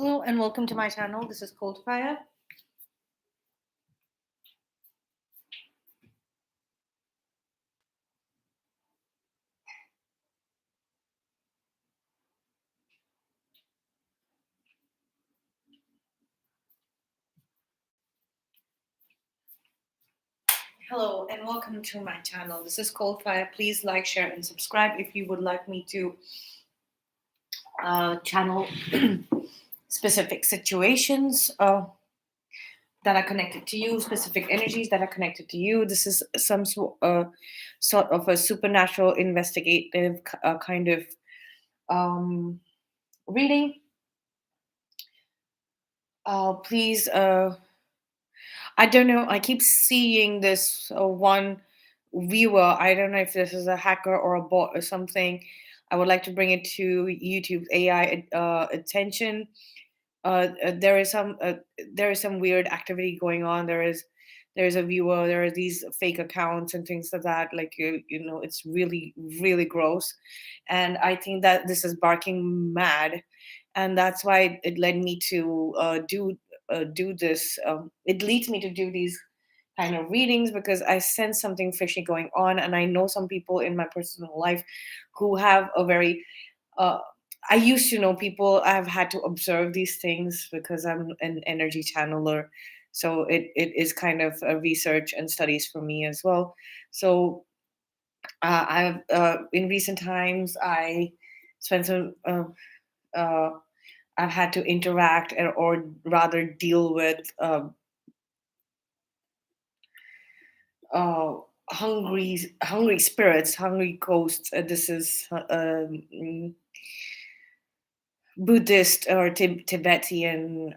Hello and welcome to my channel. This is Cold Fire. Hello and welcome to my channel. This is Cold Fire. Please like, share, and subscribe if you would like me to channel specific situations that are connected to you, specific energies that are connected to you. This is some sort of a supernatural investigative kind of um, reading. Please I don't know. I keep seeing this one viewer. I don't know if this is a hacker or a bot or something. I would like to bring it to YouTube's AI attention. There is some weird activity going on. There is a viewer. There are these fake accounts and things like that. Like it's really gross, and I think that this is barking mad, and that's why it led me to do this. It leads me to do these kind of readings because I sense something fishy going on, and I know some people in my personal life who have a very uh, I used to know people. I've had to observe these things because I'm an energy channeler. So it is kind of a research and studies for me as well. So I've in recent times I spent some uh, I've had to interact or rather deal with uh, hungry spirits, hungry ghosts. This is Buddhist or Tibetan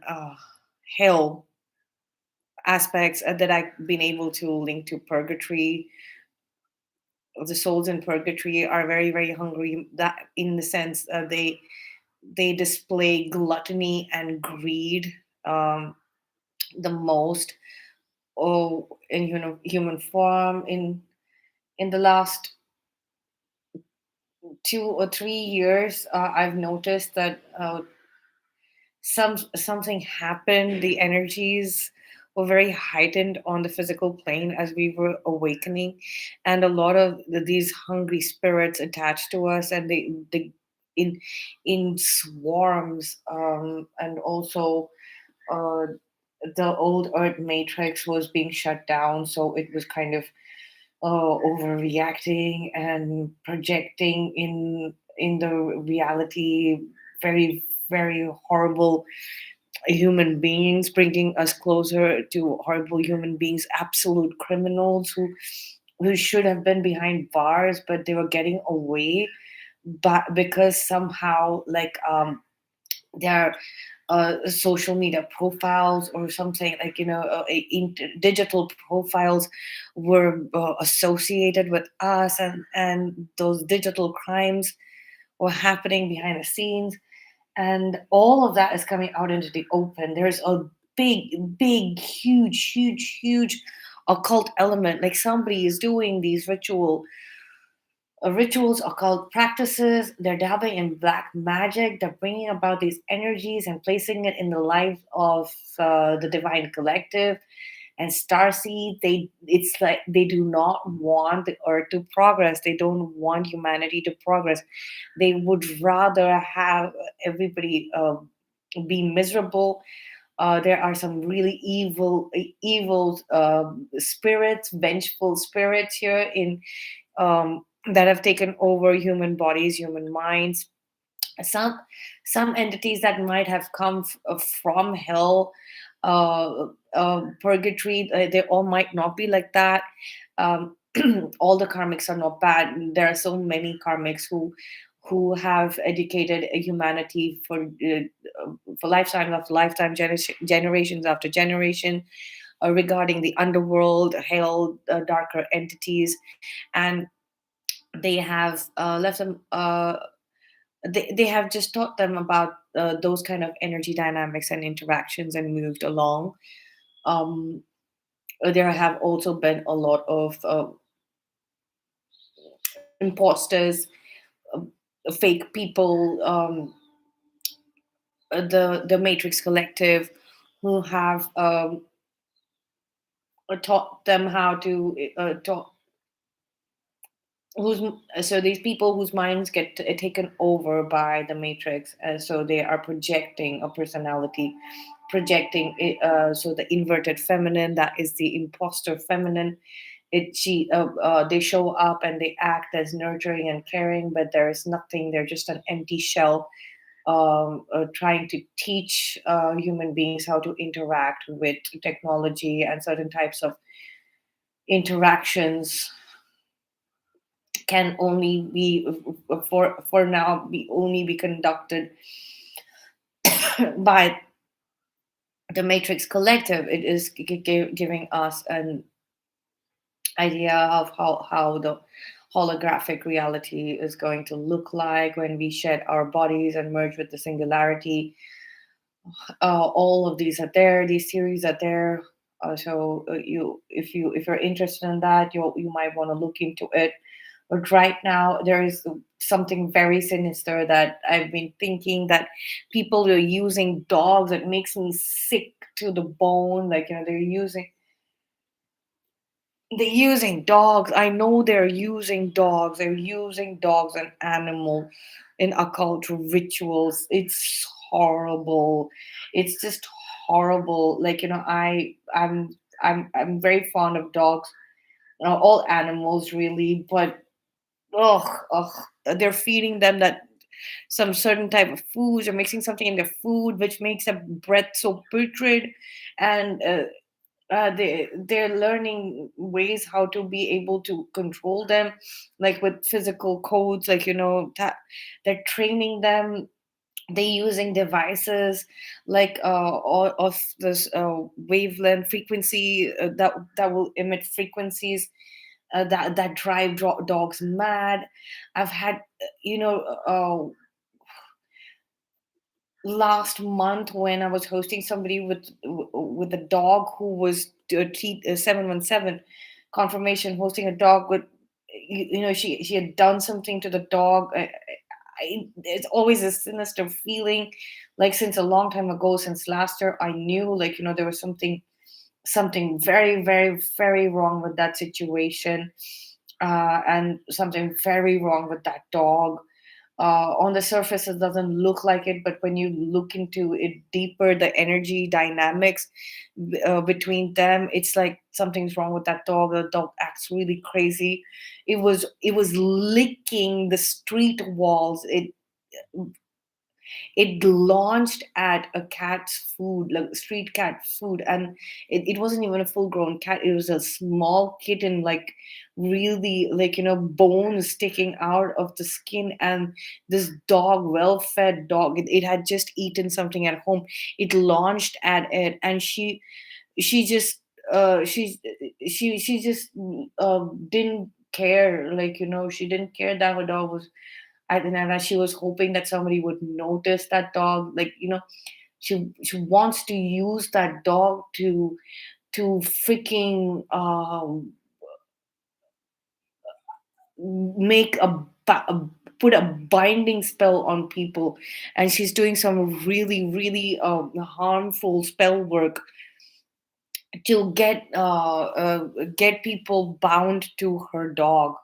hell aspects that I've been able to link to purgatory. The souls in purgatory are very hungry. That in the sense they display gluttony and greed the most. Oh, in human form in the last 2 or 3 years, I've noticed that something happened. The energies were very heightened on the physical plane as we were awakening, and a lot of these hungry spirits attached to us, and they in in swarms, and also uh, the old Earth matrix was being shut down, so it was kind of overreacting and projecting in the reality very horrible human beings, bringing us closer to horrible human beings, absolute criminals who should have been behind bars, but they were getting away, but because somehow like their social media profiles or something, like digital profiles were associated with us, and those digital crimes were happening behind the scenes, and all of that is coming out into the open. There's a big huge occult element, like somebody is doing these rituals, occult practices. They're dabbling in black magic. They're bringing about these energies and placing it in the life of the divine collective and starseed. It's like they do not want the earth to progress. They don't want humanity to progress. They would rather have everybody be miserable. There are some really evil spirits, vengeful spirits here in that have taken over human bodies, human minds. Some some entities that might have come from hell, purgatory. They all might not be like that. Um, all the karmics are not bad. There are so many karmics who have educated humanity for lifetime after lifetime, generations after generation, regarding the underworld, hell, darker entities, and they have left them they have just taught them about those kind of energy dynamics and interactions and moved along. um, there have also been a lot of imposters, fake people, the Matrix Collective, who have taught them how to whose so these people whose minds get taken over by the Matrix, so they are projecting a personality, projecting it, so the inverted feminine, that is the imposter feminine. They show up and they act as nurturing and caring, but there is nothing, they're just an empty shell, trying to teach human beings how to interact with technology, and certain types of interactions can only be, for now, be only be conducted by the Matrix Collective. It is giving us an idea of how the holographic reality is going to look like when we shed our bodies and merge with the singularity. All of these are there, these theories are there. If you're interested in that, you might want to look into it. But right now there is something very sinister that I've been thinking, that people are using dogs. It makes me sick to the bone. Like, they're using dogs. I know they're using dogs. They're using dogs and animals in occult rituals. It's horrible. It's just horrible. Like, I'm very fond of dogs, all animals really, but ugh, ugh, they're feeding them that some certain type of foods, or mixing something in their food which makes their breath so putrid. And they're learning ways how to be able to control them, like with physical codes, like, that they're training them. They're using devices like of this wavelength frequency, that will emit frequencies that drive dogs mad. I've had, last month when I was hosting somebody with a dog who was 717 confirmation, hosting a dog with, she had done something to the dog. It's always a sinister feeling. Like, since a long time ago, since last year, I knew, like, there was something very, very, very wrong with that situation, and something very wrong with that dog. On the surface it doesn't look like it, but when you look into it deeper, the energy dynamics between them, it's like something's wrong with that dog. The dog acts really crazy. It was licking the street walls. It launched at a cat's food, like street cat food, and it wasn't even a full grown cat. It was a small kitten, like, really, like, bones sticking out of the skin. And this dog, well fed dog, it had just eaten something at home. It launched at it, and she just she just didn't care. Like, she didn't care that her dog was, and that she was hoping that somebody would notice that dog. Like, she wants to use that dog to freaking make put a binding spell on people. And she's doing some really, really harmful spell work to get people bound to her dog.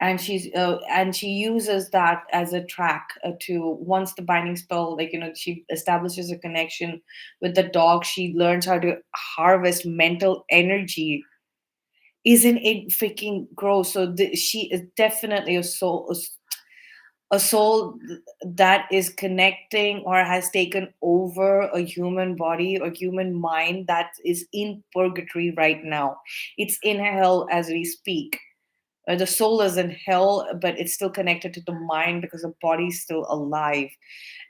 And she uses that as a track, to, once the binding spell, like, she establishes a connection with the dog, she learns how to harvest mental energy. Isn't it freaking gross? So she is definitely a soul that is connecting or has taken over a human body or human mind that is in purgatory right now. It's in hell as we speak. The soul is in hell, but it's still connected to the mind because the body's still alive.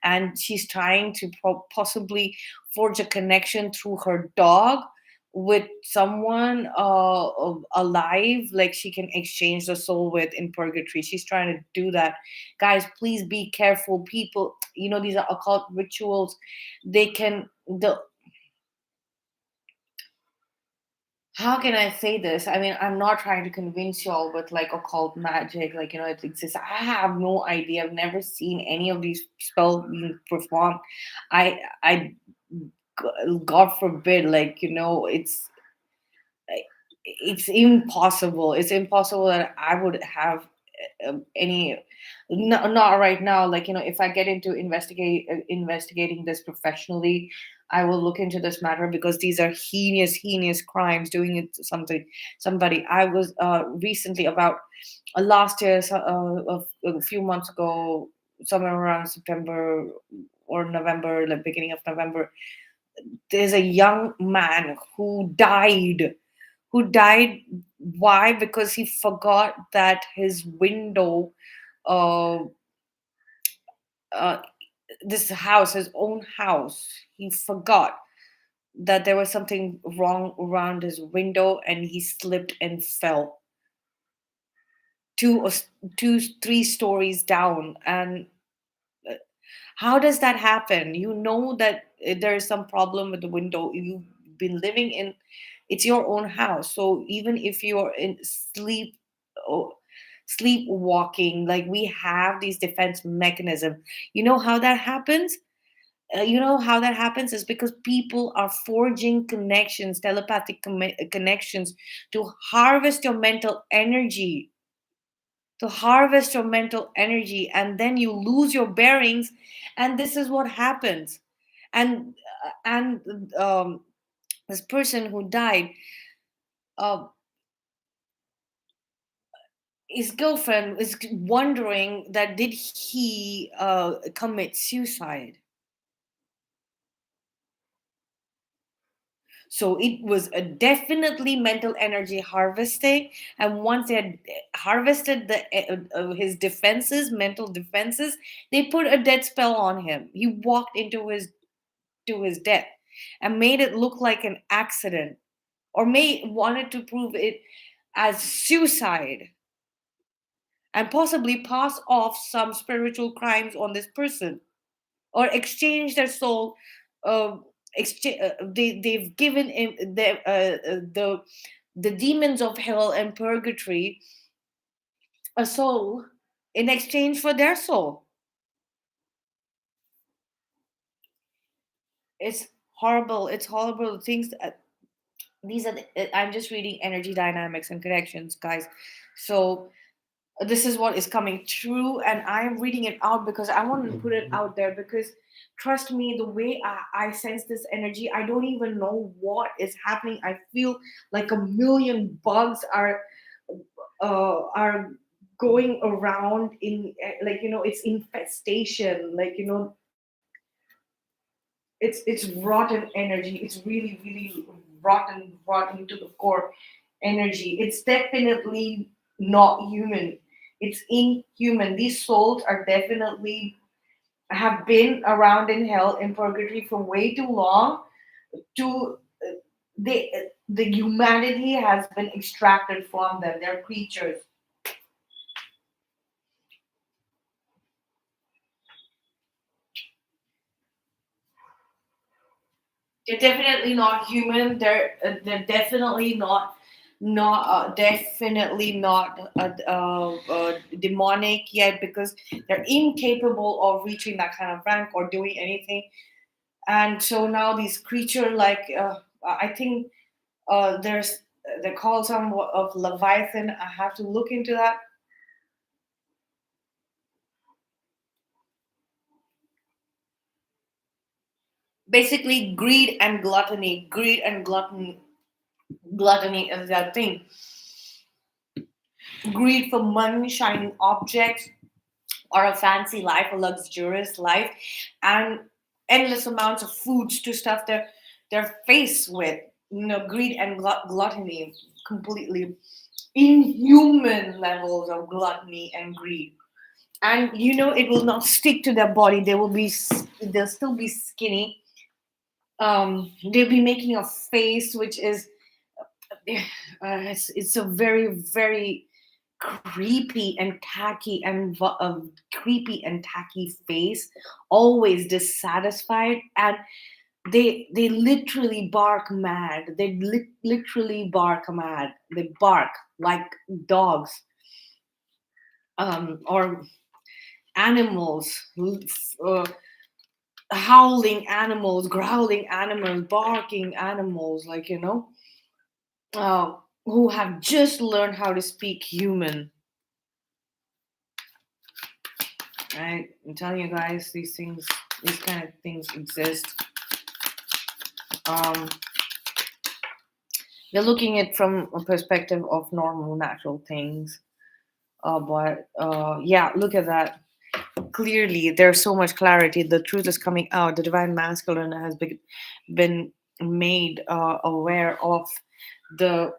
And she's trying to possibly forge a connection through her dog with someone alive, like she can exchange the soul with in purgatory. She's trying to do that. Guys, please be careful. People, these are occult rituals. They can, how can I say this? I mean, I'm not trying to convince y'all with like occult magic, like, it exists. I have no idea. I've never seen any of these spells being performed. I God forbid, like, it's impossible. It's impossible that I would have any, not right now. Like, if I get into investigating this professionally, I will look into this matter, because these are heinous crimes doing it to somebody. I was recently, about last year, so, a few months ago, somewhere around September or November, like beginning of November, there's a young man who died. Why? Because he forgot that his window, uh, uh, this house, his own house, he forgot that there was something wrong around his window, and he slipped and fell two or two, 3 stories down. And uh, how does that happen? You know that there is some problem with the window. You've been living in, it's your own house. So even if you're in oh, sleepwalking, like, we have these defense mechanism. You know how that happens? Is because people are forging connections, telepathic connections, to harvest your mental energy, and then you lose your bearings, and this is what happens. And this person who died, uh, his girlfriend is wondering that did he commit suicide. So it was a definitely mental energy harvesting, and once they had harvested his defenses, mental defenses, they put a death spell on him. He walked into his death and made it look like an accident, or may wanted to prove it as suicide, and possibly pass off some spiritual crimes on this person, or exchange their soul. They've given him the demons of hell and purgatory a soul in exchange for their soul. It's horrible. It's horrible things. These are I'm just reading energy dynamics and connections, guys. So this is what is coming true, and I am reading it out because I want to put it out there, because trust me, the way I sense this energy, I don't even know what is happening. I feel like a million bugs are going around in, like, it's infestation, like, it's rotten energy. It's really, really rotten to the core energy. It's definitely not human. It's inhuman. These souls are definitely have been around in hell, in purgatory, for way too long. To they The humanity has been extracted from them. They're creatures. They're definitely not human. They're definitely not demonic yet, because they're incapable of reaching that kind of rank or doing anything. And so now these creature, like, I think, there's they call some of Leviathan. I have to look into that. Basically, greed and gluttony is that thing. Greed for money, shining objects, or a fancy life, a luxurious life, and endless amounts of foods to stuff their face with. Greed and gluttony, completely inhuman levels of gluttony and greed. And it will not stick to their body. They'll still be skinny. They'll be making a face which is it's a very, very creepy and tacky and creepy and tacky face, always dissatisfied. And They literally bark mad. They literally bark mad. They bark like dogs, or animals, uh, howling animals, growling animals, barking animals, uh, who have just learned how to speak human. Right? I'm telling you guys, these kind of things exist. Um, they're looking at from a perspective of normal, natural things. But yeah, look at that. Clearly, there's so much clarity. The truth is coming out. The divine masculine has been made aware of the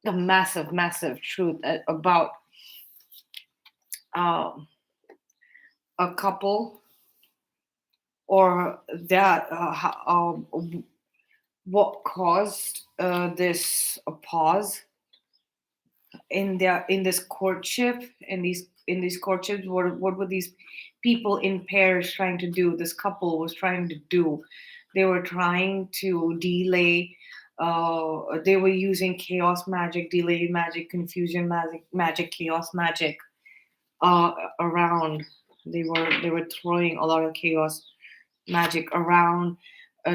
the massive, massive truth about uh, a couple, or that what caused this pause in this courtship, in these courtships. What were these people in pairs trying to do? This couple was trying to do. They were trying to delay. They were using chaos magic, delay magic, confusion magic, chaos magic around. They were throwing a lot of chaos magic around,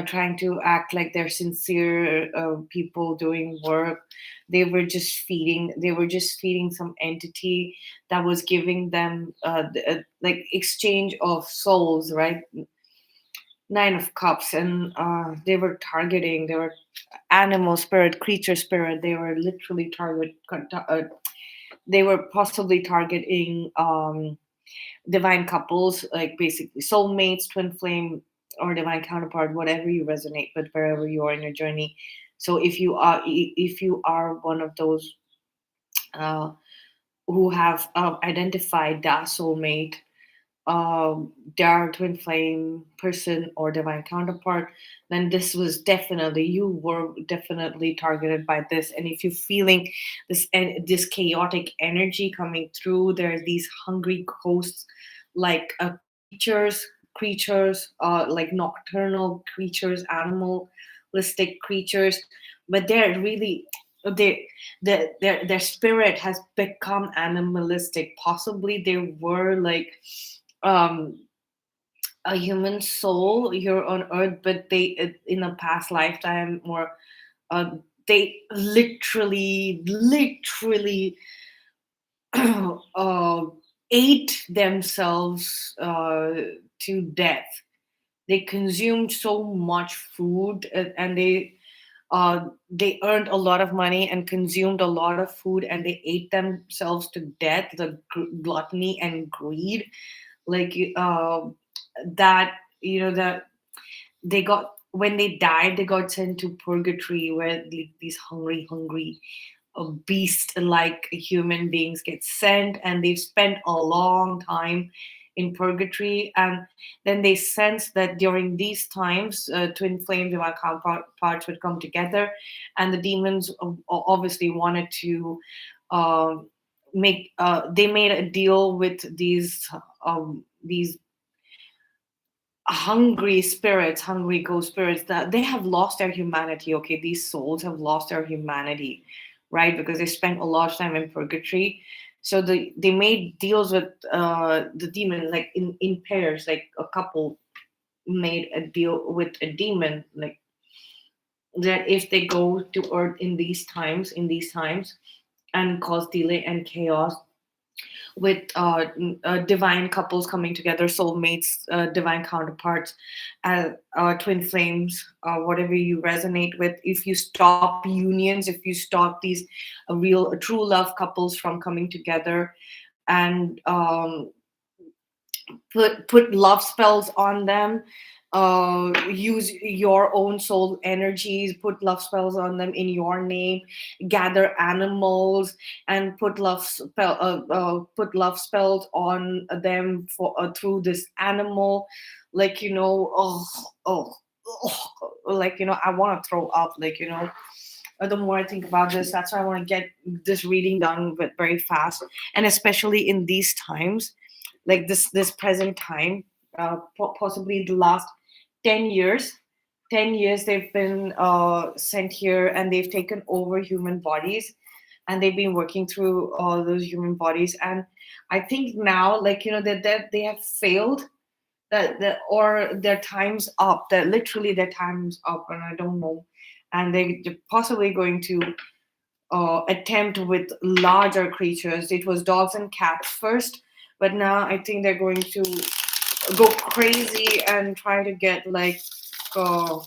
trying to act like they're sincere people doing work. They were just feeding some entity that was giving them like exchange of souls, right? Nine of Cups, and they were targeting. They were animal spirit, creature spirit. They were literally they were possibly targeting divine couples, like basically soulmates, twin flame, or divine counterpart, whatever you resonate with, wherever you are in your journey. So if you are one of those uh, who have identified that soulmate, their twin flame person or divine counterpart, then you were definitely targeted by this. And if you're feeling this chaotic energy coming through, there are these hungry ghosts, like creatures, like nocturnal creatures, animalistic creatures, but they're really they their spirit has become animalistic. Possibly they were like um a human soul here on earth, but they in a past lifetime, or uh, they literally uh, ate themselves to death. They consumed so much food, and they earned a lot of money and consumed a lot of food, and they ate themselves to death. The gluttony and greed, like that, that they got when they died, they got sent to purgatory, where these hungry beast like human beings get sent, and they've spent a long time in purgatory. And then they sense that during these times, twin flame divine counterparts would come together, and the demons obviously wanted to um they made a deal with these hungry ghost spirits, that they have lost their humanity. Okay, these souls have lost their humanity, right? Because they spent a lot of time in purgatory. So they made deals with the demon, like in pairs, like a couple made a deal with a demon, like that if they go to earth in these times and cause delay and chaos, with divine couples coming together, soulmates, divine counterparts, twin flames, whatever you resonate with. If you stop unions, if you stop these true love couples from coming together, and put love spells on them, use your own soul energies, put love spells on them in your name, gather animals and put love spells on them for through this animal, like oh, oh, like I want to throw up, the more I think about this. That's why I want to get this reading done but very fast, and especially in these times, like this present time, possibly the last 10 years, 10 years they've been sent here, and they've taken over human bodies, and they've been working through all those human bodies. And I think now, like, that they have failed, that or their time's up, that literally their time's up, and I don't know. And they're possibly going to attempt with larger creatures. It was dogs and cats first, but now I think they're going to go crazy and try to get like uh,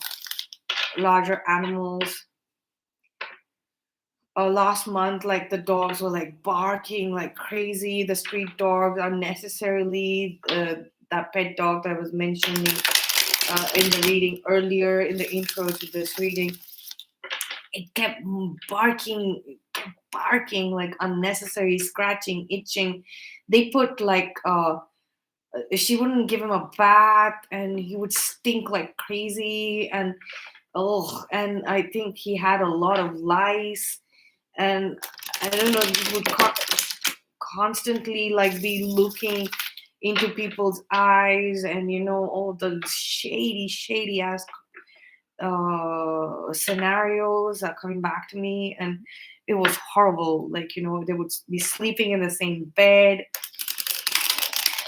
larger animals. Last month, like the dogs were like barking like crazy. The street dogs unnecessarily. That pet dog that I was mentioning in the reading earlier, in the intro to this reading, it kept barking like unnecessary, scratching, itching. They put like she wouldn't give him a bath, and he would stink like crazy. And oh, and I think he had a lot of lice. And I don't know, he would constantly like be looking into people's eyes, and all the shady ass scenarios are coming back to me. And it was horrible. Like, they would be sleeping in the same bed,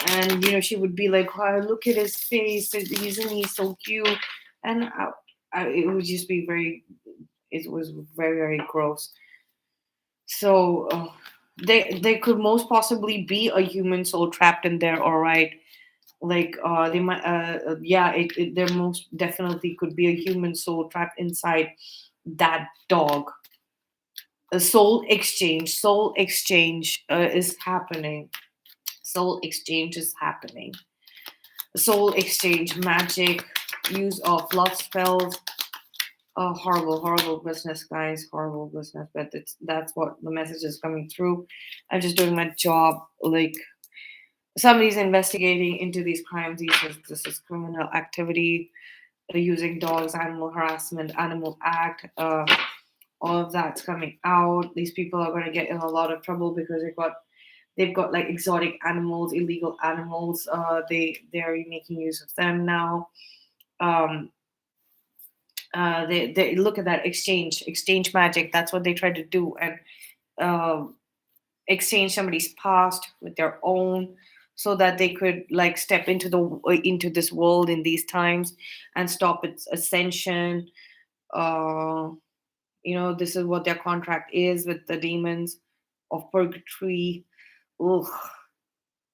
and she would be like, oh, look at his face, isn't he so cute? And it would just be very, it was very, very gross. So they could most possibly be a human soul trapped in there, all right. Like they might yeah, there most definitely could be a human soul trapped inside that dog. A soul exchange is happening. Soul exchange is happening. Soul exchange, magic, use of love spells. Oh, horrible business, guys. Horrible business. But that's what the message is coming through. I'm just doing my job. Like, somebody's investigating into these crimes. This is criminal activity, using dogs, animal harassment, animal act. All of that's coming out. These people are going to get in a lot of trouble because they've got like exotic animals, illegal animals. They're making use of them now. Um, they look at that exchange magic. That's what they try to do, and uh, exchange somebody's past with their own, so that they could like step into this world in these times and stop its ascension. Uh, this is what their contract is with the demons of purgatory. Ugh.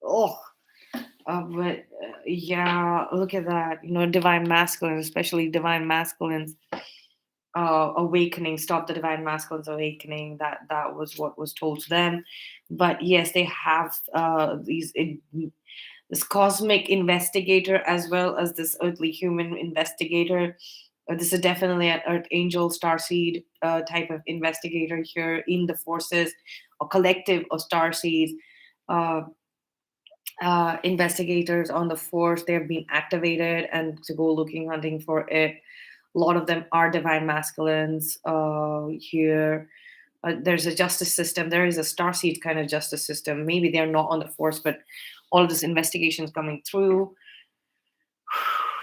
Oh, but yeah, look at that. Divine masculine, especially divine masculines awakening, stop the divine masculine's awakening. That was what was told to them. But yes, they have this cosmic investigator as well as this earthly human investigator. This is definitely an earth angel starseed type of investigator here in the forces, a collective of starseeds. uh, Investigators on the force, they have been activated and to go looking hunting for it. A lot of them are divine masculines here. There's a justice system. There is a starseed kind of justice system. Maybe they're not on the force, but all of this investigation is coming through.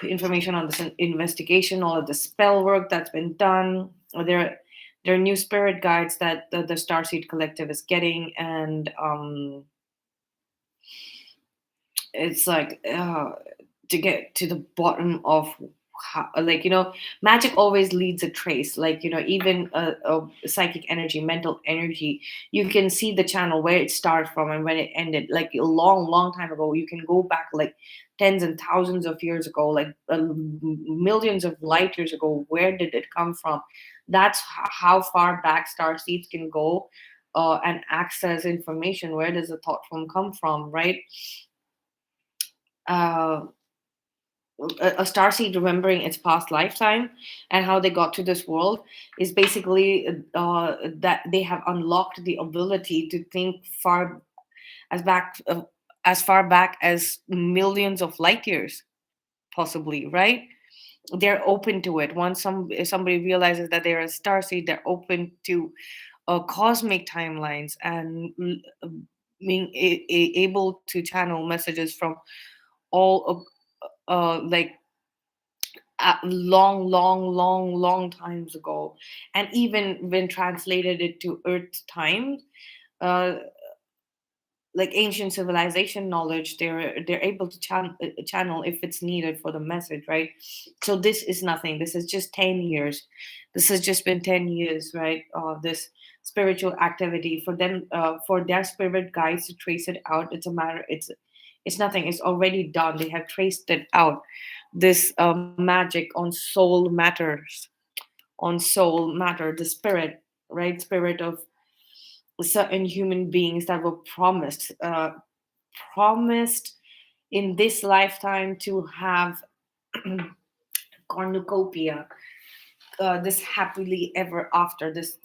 Information on this investigation, all of the spell work that's been done. There are new spirit guides that the starseed collective is getting, and it's like to get to the bottom of how, like, magic always leads a trace. Like, even psychic energy, mental energy, you can see the channel where it started from and when it ended, like a long time ago. You can go back like tens and thousands of years ago, like millions of light years ago. Where did it come from? That's how far back star seeds can go, and access information. Where does the thought form come from, right? uh, a starseed remembering its past lifetime and how they got to this world is basically that they have unlocked the ability to think as back as far back as millions of light years, possibly, right? They're open to it. Once somebody realizes that they're a starseed, they're open to cosmic timelines and being able to channel messages from all of like long, long, long, long times ago. And even when translated it to Earth time, uh, like ancient civilization knowledge, they're able to channel if it's needed for the message, right? So this is nothing. This is just 10 years. This has just been 10 years, right? This spiritual activity for them, for their spirit guides to trace it out. It's a matter. It's nothing. It's already done. They have traced it out. This magic on soul matters, on soul matter, the spirit, right? Spirit of certain human beings that were promised in this lifetime to have cornucopia, this happily ever after, this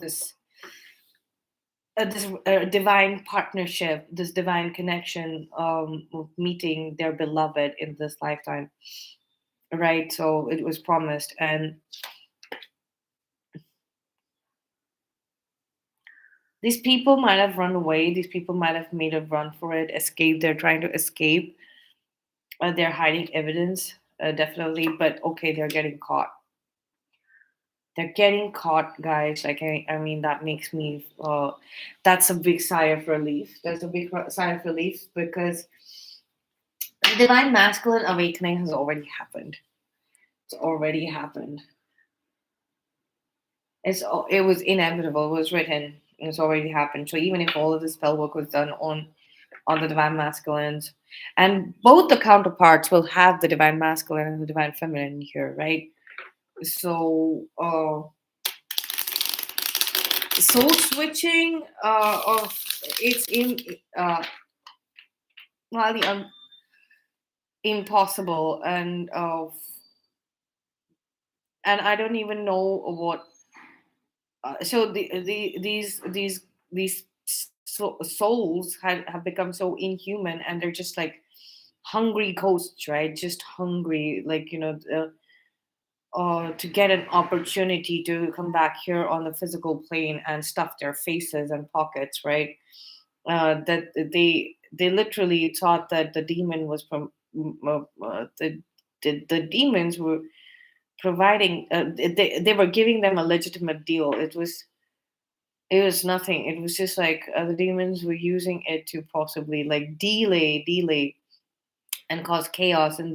divine partnership, this divine connection, of meeting their beloved in this lifetime, right? So it was promised, and these people might have run away. These people might have made a run for it, escape. They're trying to escape. They're hiding evidence, definitely. But okay, they're getting caught. They're getting caught, guys. Like I mean, that makes me. That's a big sigh of relief. That's a big sigh of relief because the divine masculine awakening has already happened. It's already happened. It was inevitable. It was written. It's already happened. So even if all of the spell work was done on the divine masculines, and both the counterparts will have the divine masculine and the divine feminine here, right? So soul switching, of it's in well, impossible, and I don't even know what. So these souls have become so inhuman, and they're just like hungry ghosts, right? Just hungry, like to get an opportunity to come back here on the physical plane and stuff their faces and pockets, right? That they literally thought that the demon was from the demons were providing. They were giving them a legitimate deal. It was nothing. It was just like the demons were using it to possibly like delay and cause chaos in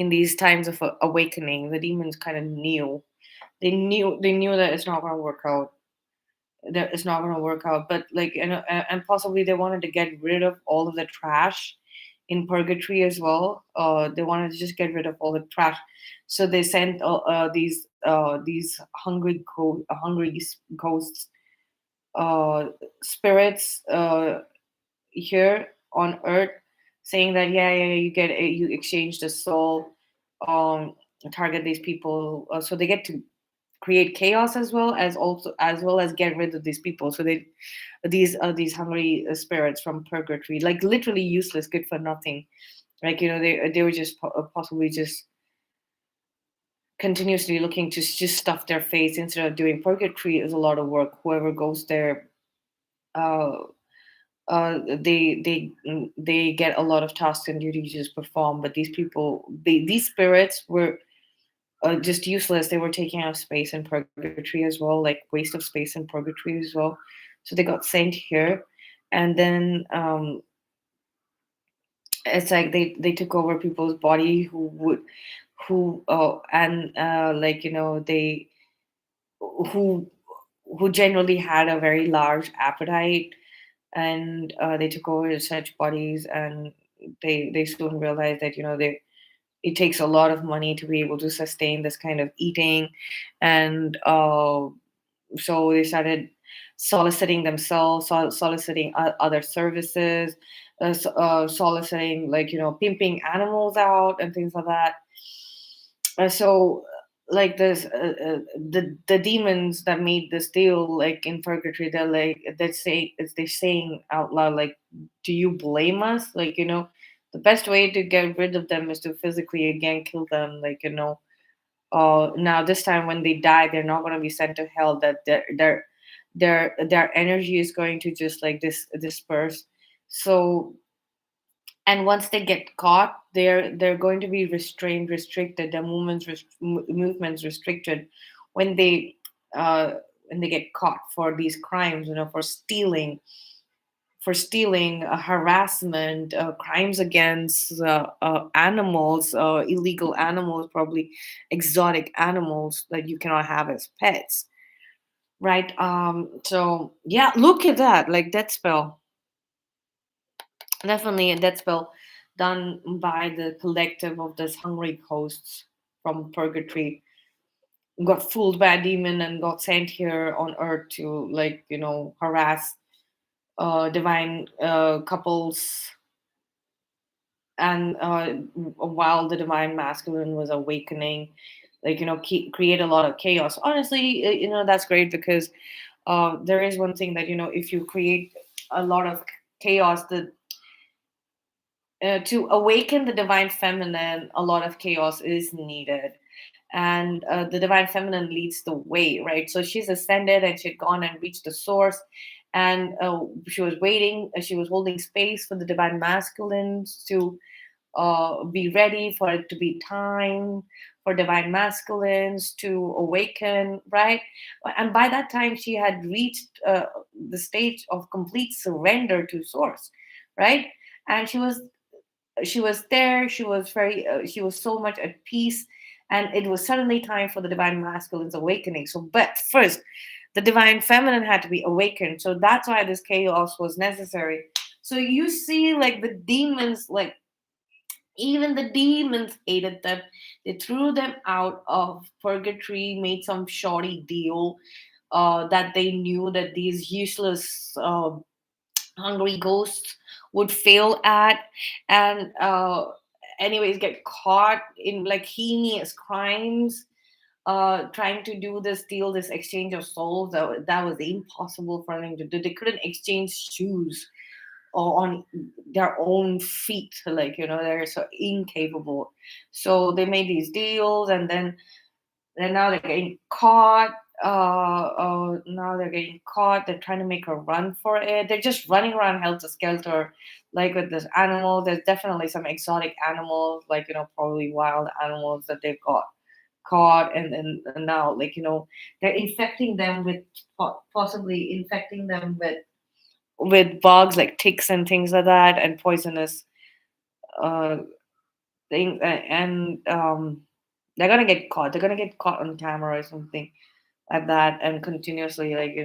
these times of awakening. The demons kind of knew. They knew that it's not going to work out. That it's not going to work out. But like and possibly they wanted to get rid of all of the trash in purgatory as well. They wanted to just get rid of all the trash, so they sent these hungry ghosts, uh, spirits, here on earth, saying that yeah, you get it, you exchange the soul, um target these people, so they get to create chaos as well as get rid of these people. So these hungry spirits from purgatory, like literally useless, good for nothing, like they were just possibly just continuously looking to just stuff their face instead of doing. Purgatory is a lot of work. Whoever goes there, uh they get a lot of tasks and duties to just perform. But these spirits were just useless. They were taking up space in purgatory as well, like waste of space in purgatory as well. So they got sent here, and then it's like they took over people's body who and like they who who generally had a very large appetite, and they took over such bodies, and they soon realized that it takes a lot of money to be able to sustain this kind of eating, and so they started soliciting themselves, soliciting other services, soliciting, like pimping animals out and things like that. So like this the demons that made this deal, like in purgatory, they're saying out loud, like, do you blame us? Like, the best way to get rid of them is to physically again kill them, like, now this time when they die, they're not going to be sent to hell. That their energy is going to just like disperse. So and once they get caught, they're going to be restrained, restricted, their movements restricted when they uh when they get caught for these crimes, for stealing, harassment, crimes against animals, illegal animals, probably exotic animals that you cannot have as pets, right? So yeah, look at that, like that spell, definitely a death spell done by the collective of this hungry hosts from purgatory, got fooled by a demon and got sent here on earth to, like, harass divine couples, and while the divine masculine was awakening, like, create a lot of chaos. Honestly, that's great, because there is one thing that, if you create a lot of chaos, to awaken the divine feminine, a lot of chaos is needed. And the divine feminine leads the way, right? So she's ascended and she'd gone and reached the source. And she was waiting, she was holding space for the divine masculines to be ready, for it to be time for divine masculines to awaken, right? And by that time, she had reached the stage of complete surrender to source, right? And she was there, she was so much at peace, and it was suddenly time for the divine masculine's awakening. So, but first, the divine feminine had to be awakened, so that's why this chaos was necessary. So you see, like, the demons, like, even the demons hated them. They threw them out of purgatory, made some shoddy deal, that they knew that these useless hungry ghosts would fail at, and anyways get caught in, like, heinous crimes, trying to do this deal, this exchange of souls, that was impossible for them to do. They couldn't exchange shoes or on their own feet, like, they're so incapable. So they made these deals, and then now they're getting caught. Now they're getting caught. They're trying to make a run for it. They're just running around helter skelter, like with this animal. There's definitely some exotic animals, like, probably wild animals that they've got caught, and now, like, they're infecting them with, possibly infecting them with bugs like ticks and things like that, and poisonous uh thing, and they're gonna get caught. They're gonna get caught on camera or something like that, and continuously, like,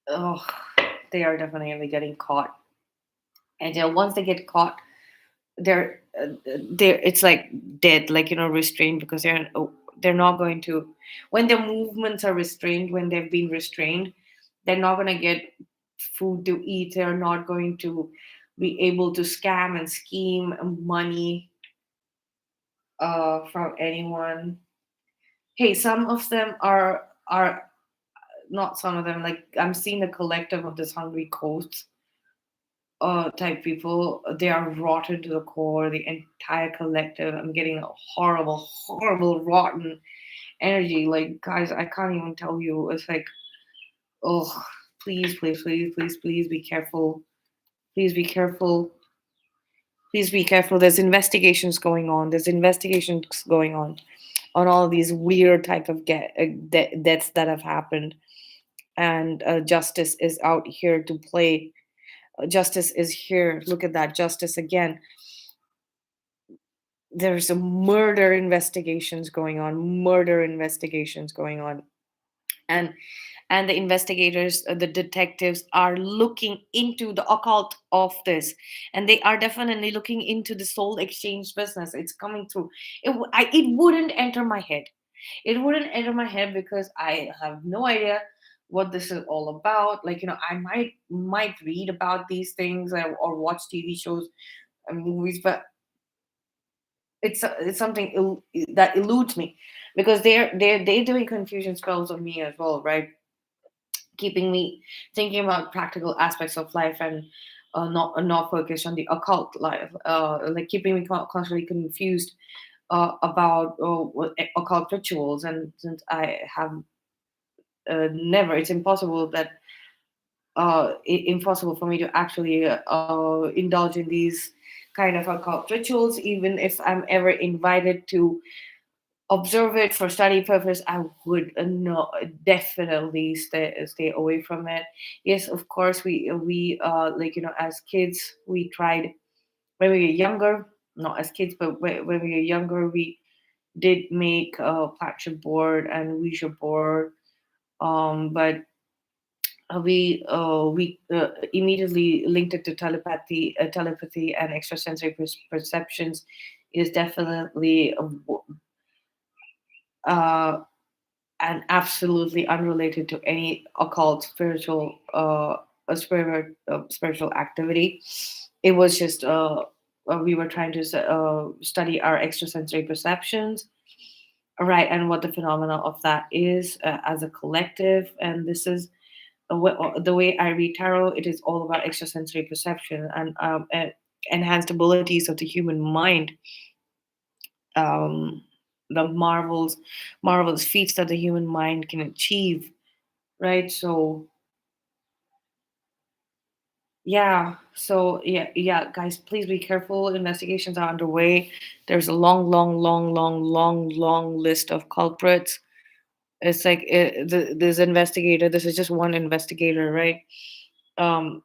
oh, they are definitely getting caught. And once they get caught, they're it's like dead, like, restrained, because they're not going to, when their movements are restrained, when they've been restrained, they're not going to get food to eat. They're not going to be able to scam and scheme money from anyone. Hey, some of them are not some of them, like, I'm seeing the collective of this hungry coast type people. They are rotten to the core, the entire collective. I'm getting a horrible, horrible, rotten energy. Like, guys, I can't even tell you. It's like, oh, please, please, please, please, please be careful. Please be careful. Please be careful. There's investigations going on. There's investigations going on all these weird type of deaths that have happened, and justice is out here to play. Justice is here. Look at that, justice again. There's a murder investigations going on, and the investigators, the detectives, are looking into the occult of this, and they are definitely looking into the soul exchange business. It's coming through. It wouldn't enter my head. It wouldn't enter my head, because I have no idea what this is all about. Like, I might read about these things, or watch TV shows and movies, but it's something that eludes me, because they're doing confusion spells on me as well, right? Keeping me thinking about practical aspects of life, and not focused on the occult life, like keeping me constantly confused about occult rituals. And since I have never, it's impossible that impossible for me to actually indulge in these kind of occult rituals. Even if I'm ever invited to observe it for study purpose, I would no definitely stay away from it. Yes, of course, we like, as kids we tried when we were younger, not as kids, but when we were younger, we did make a platter board and Ouija board. But we immediately linked it to telepathy and extrasensory perceptions is definitely uh, and absolutely unrelated to any occult spiritual activity. It was just we were trying to study our extrasensory perceptions, right, and what the phenomena of that is as a collective. And this is the way I read tarot. It is all about extrasensory perception and enhanced abilities of the human mind, um, the marvelous feats that the human mind can achieve, right? So yeah, guys, please be careful. Investigations are underway. There's a long list of culprits. It's like this investigator, this is just one investigator, right? um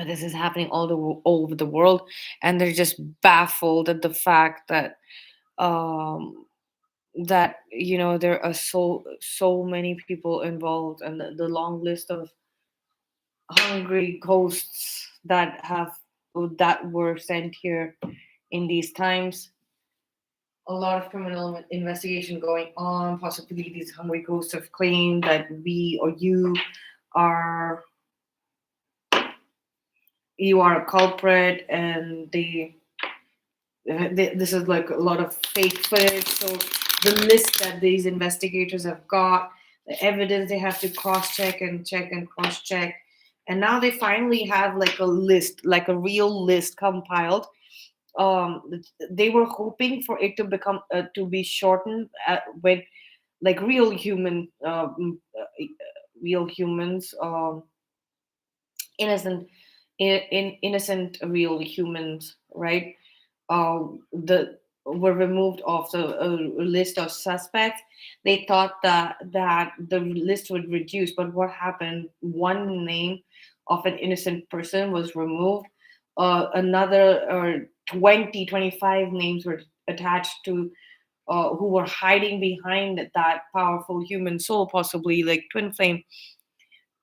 this is happening all over the world, and they're just baffled at the fact that um there are so many people involved, and the long list of hungry ghosts that were sent here in these times. A lot of criminal investigation going on. Possibly these hungry ghosts have claimed that we or are you are a culprit, and this is like a lot of fake footage. So the list that these investigators have got, the evidence they have to cross check and cross check, and now they finally have like a list, like a real list compiled. They were hoping for it to become to be shortened when like real humans, innocent innocent real humans, right? The were removed off the list of suspects. They thought that the list would reduce, but what happened? One name of an innocent person was removed. Another 25 names were attached to who were hiding behind that powerful human soul, possibly like twin flame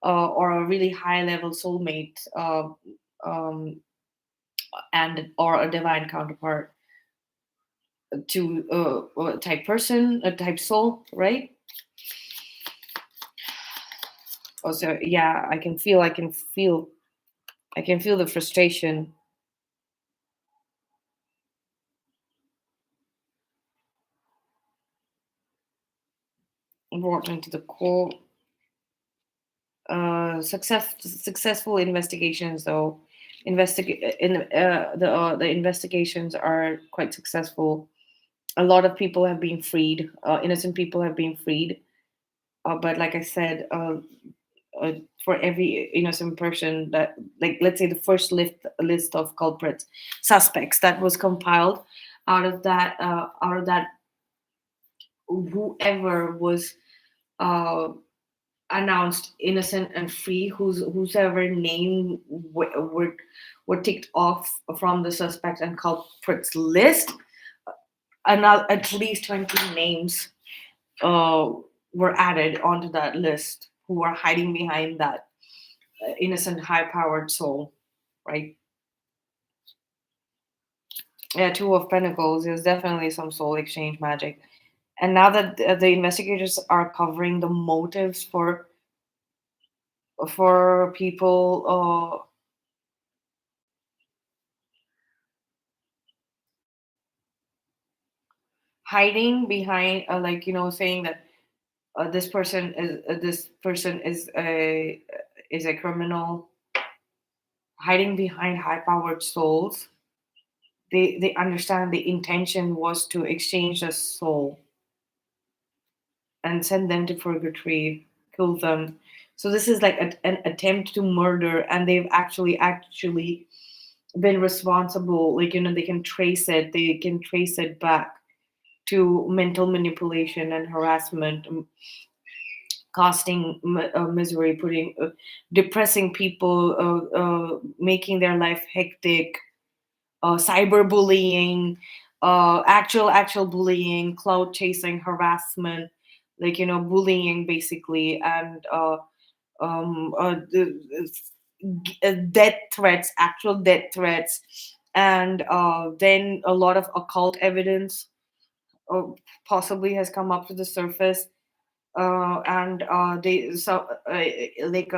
or a really high level soulmate, um, and or a divine counterpart to a type person, a type soul, right? Also, yeah, I can feel the frustration brought into the core. Successful investigations, though, the investigations are quite successful. A lot of people have been freed. Innocent people have been freed. But like I said, for every innocent person that, like, let's say the first list of culprits, suspects that was compiled, out of that, whoever was uh, announced innocent and free, whosoever name were ticked off from the suspect and culprits list, another at least 20 names uh, were added onto that list who are hiding behind that innocent high powered soul, right? Yeah, Two of Pentacles is definitely some soul exchange magic. And now that the investigators are covering the motives for people hiding behind, like, saying that this person is a criminal, hiding behind high powered souls. They understand the intention was to exchange a soul and send them to purgatory, kill them, So this is like an attempt to murder, and they've actually been responsible. Like, they can trace it. They can trace it back to mental manipulation and harassment, casting misery, putting depressing people, making their life hectic, cyberbullying, actual bullying, cloud chasing, harassment, like, bullying basically, and death threats, actual death threats, and then a lot of occult evidence uh, possibly has come up to the surface, and they so like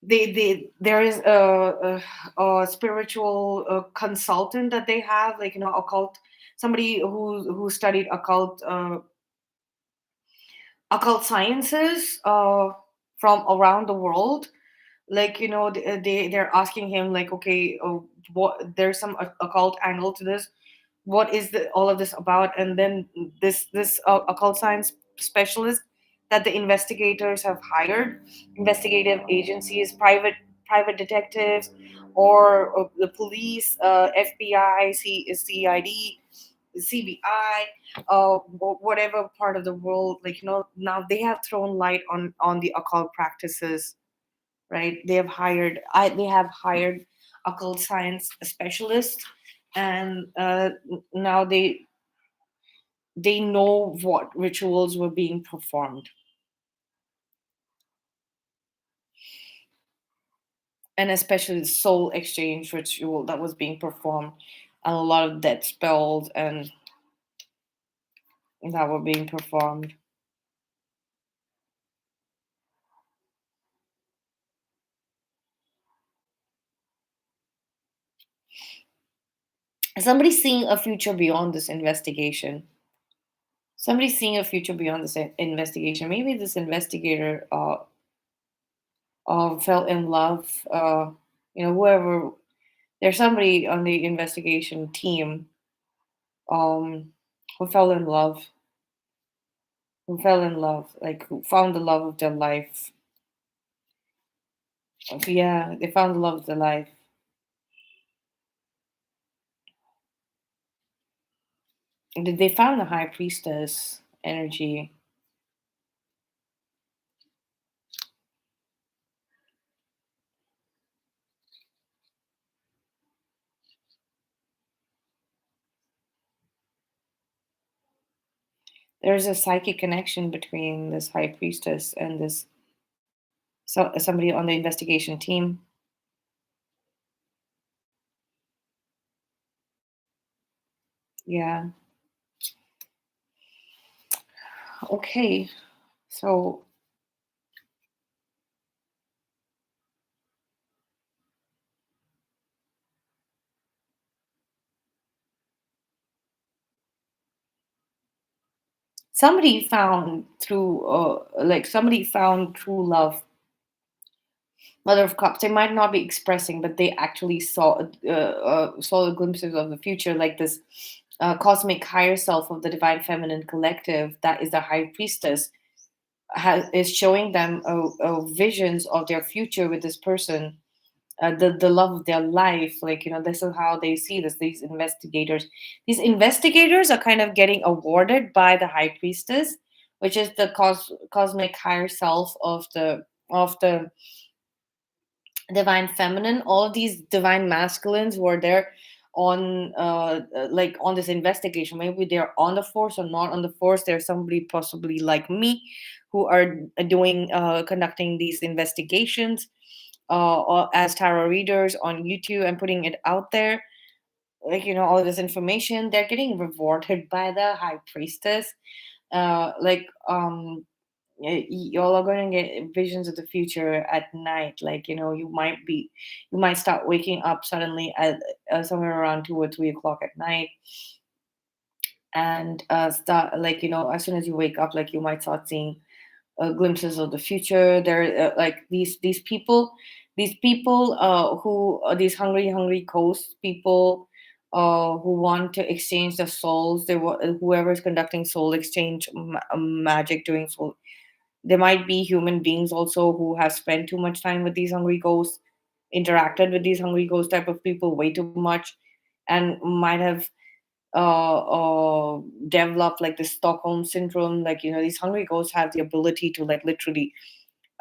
they there is a spiritual consultant that they have, like, occult, somebody who studied occult sciences from around the world. Like, they're asking him, like, okay, what, there's some occult angle to this, what is all of this about? And then this occult science specialist that the investigators have hired, investigative agencies, private detectives, or the police, FBI, CID, CBI, whatever part of the world, like, now they have thrown light on the occult practices, right? They have hired occult science specialists, and now they know what rituals were being performed, and especially the soul exchange ritual that was being performed, and a lot of dead spells and that were being performed. Somebody's seeing a future beyond this investigation. Somebody's seeing a future beyond this investigation. Maybe this investigator fell in love. Whoever, there's somebody on the investigation team um, who fell in love, like, who found the love of their life. Yeah, they found the love of their life. They found the high priestess energy. There's a psychic connection between this high priestess and this, somebody on the investigation team. Yeah. Okay. So somebody found true love. Mother of Cups. They might not be expressing, but they actually saw the glimpses of the future, like this cosmic higher self of the divine feminine collective. That is the high priestess. Is showing them visions of their future with this person, the love of their life. Like, this is how they see this. These investigators are kind of getting awarded by the high priestess, which is the cosmic higher self of the divine feminine. All these divine masculines who are there on like on this investigation, maybe they're on the force or not on the force. There's somebody possibly like me who are doing conducting these investigations, or as tarot readers on YouTube, and putting it out there, like, all of this information. They're getting rewarded by the high priestess. Like, y'all are going to get visions of the future at night. Like, you might start waking up suddenly at somewhere around 2 or 3 o'clock at night, and start, like, as soon as you wake up, like, you might start seeing glimpses of the future. There, like, these people who these hungry ghost people, who want to exchange their souls. Whoever is conducting soul exchange magic, doing soul There might be human beings also who have spent too much time with these hungry ghosts, interacted with these hungry ghost type of people way too much, and might have developed like the Stockholm syndrome. Like, these hungry ghosts have the ability to, like, literally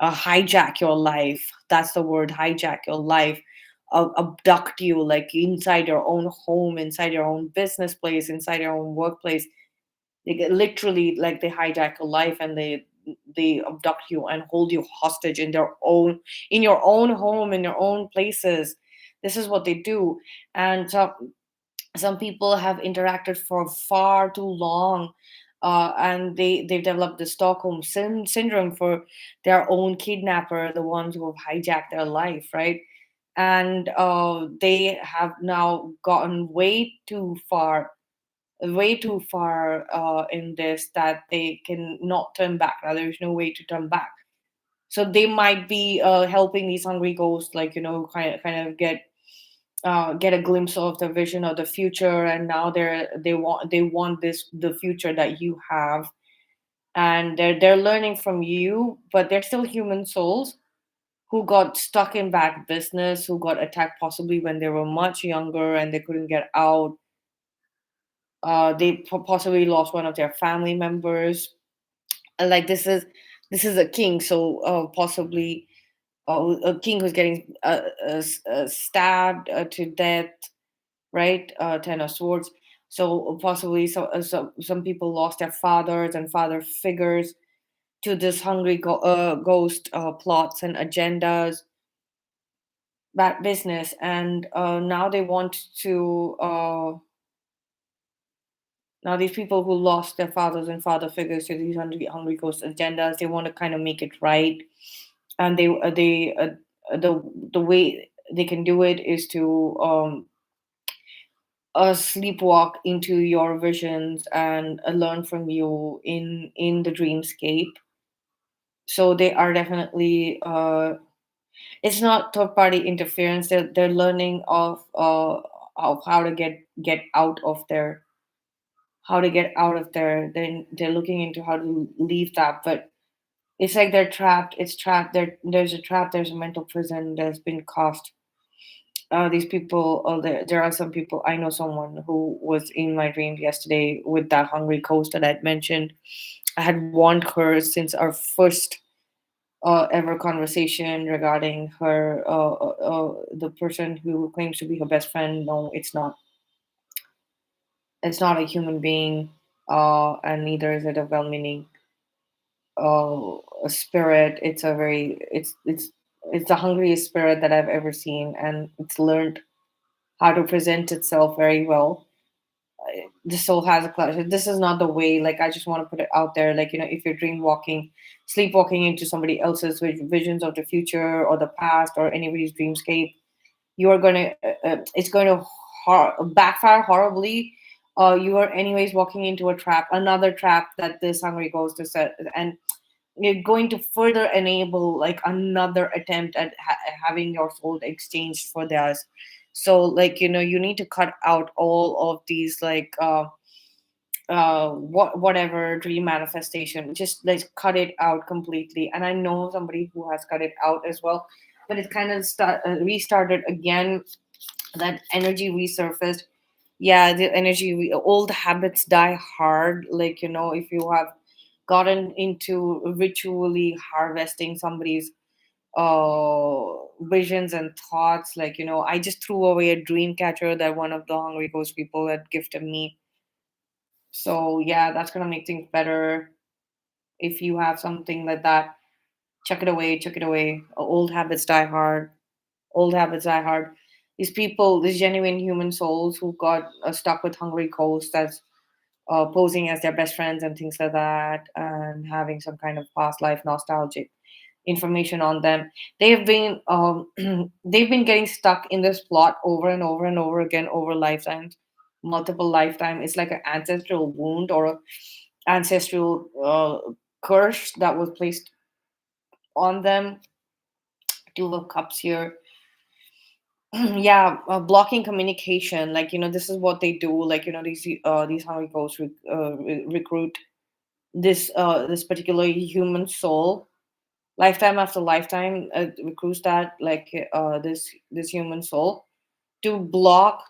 hijack your life. That's the word, hijack your life. Abduct you, like, inside your own home, inside your own business place, inside your own workplace. They get literally, like, they hijack your life, and they abduct you and hold you hostage in your own home, in your own places. This is what they do. And some people have interacted for far too long, and they've developed the Stockholm syndrome for their own kidnapper, the ones who have hijacked their life, right? And they have now gotten way too far in this, that they can not turn back. Now there's no way to turn back. So they might be helping these hungry ghosts, like, kind of get a glimpse of the vision of the future, and now they want this, the future that you have. And they're learning from you, but they're still human souls who got stuck in bad business, who got attacked possibly when they were much younger and they couldn't get out. They possibly lost one of their family members. Like, this is a king, so possibly a king who's getting stabbed to death, right? Ten of Swords. So possibly some people lost their fathers and father figures to this hungry ghost plots and agendas, bad business, and now they want to. Now these people who lost their fathers and father figures to these hungry ghost agendas, they want to kind of make it right, and the way they can do it is to sleepwalk into your visions and learn from you in the dreamscape. So they are definitely it's not third party interference. They're learning of how to get out of their how to get out of there. Then they're looking into how to leave that, but it's like they're trapped. It's trapped. There's a trap. There's a mental prison that's been caused. These people, there are some people. I know someone who was in my dream yesterday with that hungry ghost that I'd mentioned. I had warned her since our first ever conversation regarding her, the person who claims to be her best friend. No, it's not. It's not a human being, and neither is it a well-meaning a spirit. It's a very it's the hungriest spirit that I've ever seen, and it's learned how to present itself very well. The soul has a class. This is not the way. Like, I just want to put it out there. Like, if you're dream walking, sleepwalking into somebody else's visions of the future or the past or anybody's dreamscape, you are gonna it's going to backfire horribly. You are anyways walking into a trap, another trap that this hungry ghost to set, and you're going to further enable like another attempt at having your soul exchanged for theirs. So, like, you need to cut out all of these, like, whatever dream manifestation. Just like cut it out completely. And I know somebody who has cut it out as well, but it kind of restarted again. That energy resurfaced. Yeah, the energy, old habits die hard. Like, if you have gotten into ritually harvesting somebody's visions and thoughts, like, I just threw away a dream catcher that one of the hungry ghost people had gifted me. So yeah, that's gonna make things better. If you have something like that, chuck it away. Old habits die hard. Old habits die hard. These people, these genuine human souls who got stuck with hungry ghosts, that's posing as their best friends and things like that, and having some kind of past life nostalgic information on them. They've been they've been getting stuck in this plot over and over and over again over lifetimes, multiple lifetime. It's like an ancestral wound or a ancestral curse that was placed on them. Two of Cups here. Yeah, blocking communication. Like, this is what they do. Like, these hungry ghosts recruit this particular human soul, lifetime after lifetime, recruits that, like, this human soul to block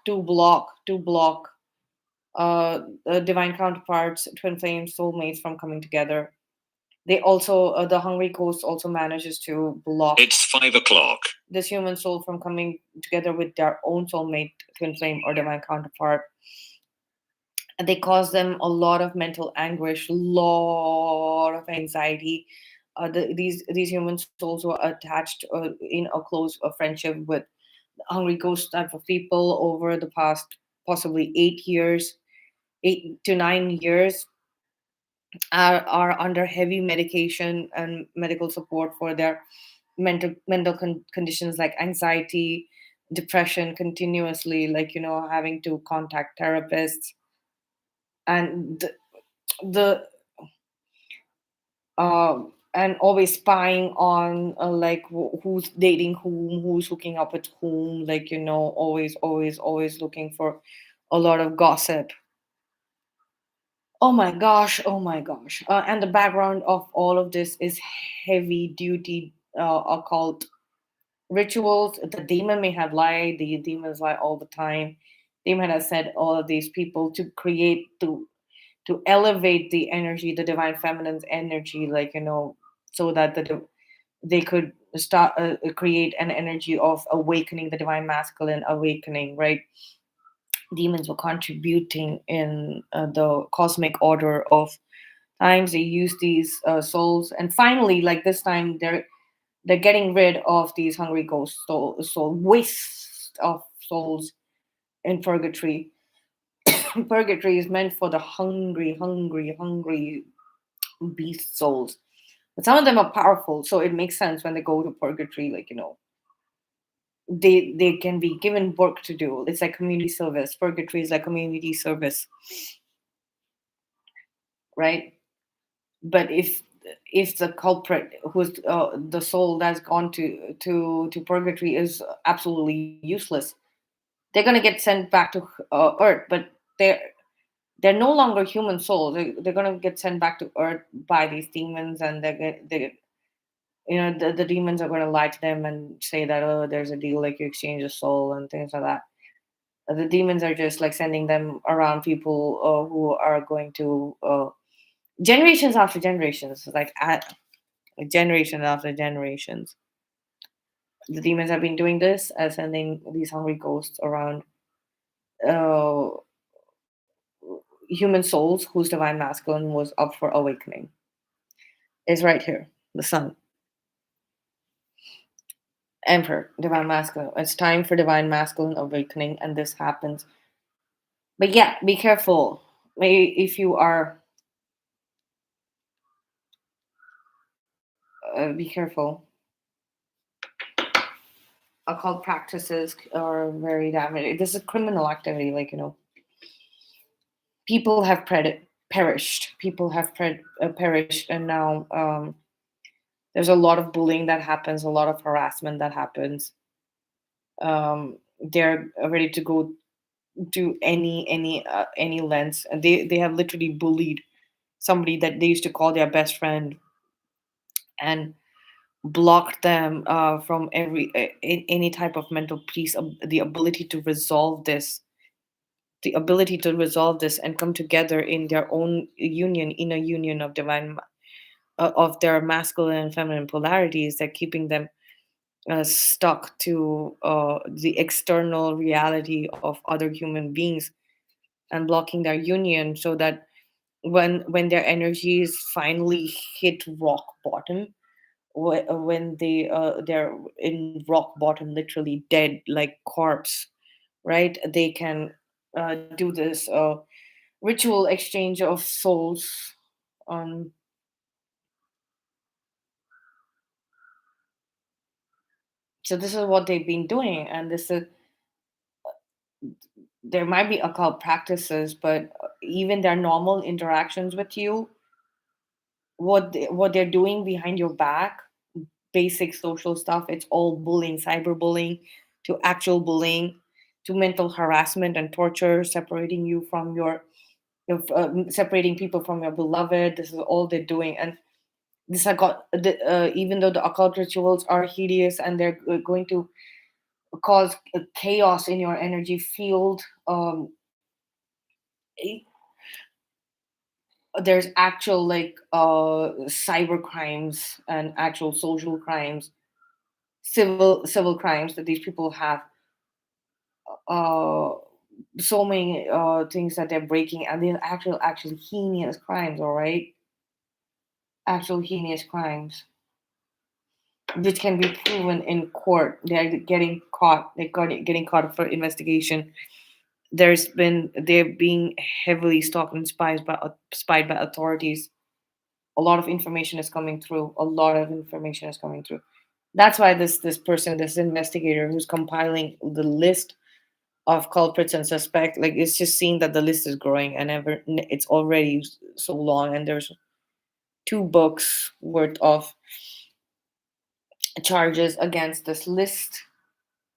divine counterparts, twin flames, soulmates from coming together. They also, the hungry ghost also manages to block It's 5 o'clock. this human soul from coming together with their own soulmate, twin flame, or divine counterpart. And they cause them a lot of mental anguish, lot of anxiety. These human souls were attached in a close friendship with hungry ghost type of people over the past possibly 8 years, 8 to 9 years, are under heavy medication and medical support for their conditions like anxiety, depression, continuously, like, having to contact therapists, and the and always spying on, like, who's dating whom, who's hooking up with whom, like, always looking for a lot of gossip. Oh my gosh, oh my gosh. And the background of all of this is heavy duty occult rituals. The demon may have lied, the demons lie all the time. Demon has said all of these people to create, to elevate the energy, the divine feminine's energy, like, so that they could start, create an energy of awakening, the divine masculine awakening, right? Demons were contributing in the cosmic order of times. They use these souls, and finally, like, this time, they're getting rid of these hungry ghost soul waste of souls in purgatory. Purgatory is meant for the hungry beast souls, but some of them are powerful, so it makes sense when they go to purgatory, like, they can be given work to do. It's like community service. Purgatory is like community service, right? But if the culprit, who's the soul that's gone to purgatory, is absolutely useless, they're going to get sent back to earth. But they're they're no longer human souls. They're going to get sent back to earth by these demons, and the demons are going to lie to them and say that, oh, there's a deal, like, you exchange a soul and things like that. The demons are just like sending them around people who are going to, generations after generations, like, generation after generations. The demons have been doing this, sending these hungry ghosts around uh, human souls whose divine masculine was up for awakening. Is right here, the sun, emperor, divine masculine. It's time for divine masculine awakening, and this happens. But yeah, be careful. Maybe if you are, be careful. Occult practices are very damaging. This is criminal activity. Like, people have perished. People have perished, and now, there's a lot of bullying that happens, a lot of harassment that happens. They're ready to go to any lengths, and they have literally bullied somebody that they used to call their best friend, and blocked them from any type of mental peace, the ability to resolve this, and come together in their own union, in a union of divine, of their masculine and feminine polarities, that keeping them stuck to the external reality of other human beings, and blocking their union, so that when their energies finally hit rock bottom, when they're in rock bottom, literally dead, like corpse, right? They can do this ritual exchange of souls. um so this is what they've been doing, and this is, there might be occult practices, but even their normal interactions with you, what they're doing behind your back, basic social stuff, it's all bullying, cyberbullying, to actual bullying, to mental harassment and torture, separating you from your of separating people from your beloved. This is all they're doing, and this I got even though the occult rituals are hideous and they're going to cause chaos in your energy field. Eh, there's actual like cyber crimes and actual social crimes, civil crimes that these people have. Uh, so many things that they're breaking, and they're actually heinous crimes. All right, actual heinous crimes which can be proven in court. They're getting caught. Getting caught for investigation. They're being heavily stalked and spied by authorities. A lot of information is coming through. A lot of information is coming through. That's why this person, this investigator who's compiling the list of culprits and suspect, like it's just seeing that the list is growing and it's already so long, and there's 2 books worth of charges against this list,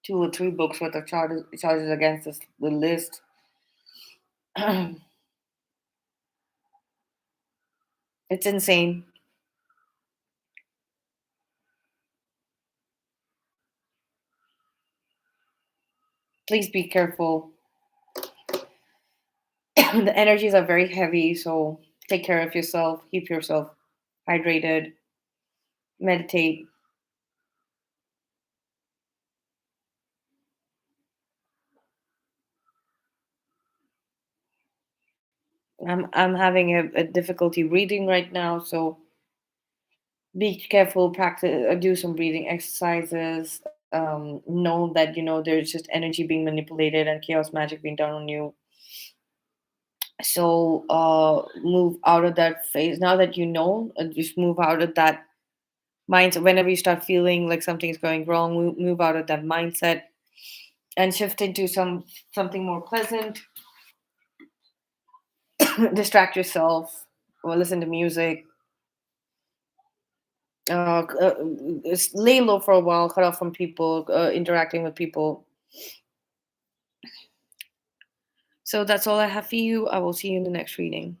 2 or 3 books worth of charges against the list. It's insane. Please be careful. The energies are very heavy, so take care of yourself. Keep yourself hydrated. Meditate. I'm having a difficulty breathing right now, so be careful. Practice. Do some breathing exercises. Know that there's just energy being manipulated and chaos magic being done on you. So move out of that phase. Now that just move out of that mindset. Whenever you start feeling like something is going wrong, move out of that mindset and shift into something more pleasant. Distract yourself or listen to music. Lay low for a while, cut off from people, interacting with people. So that's all I have for you. I will see you in the next reading.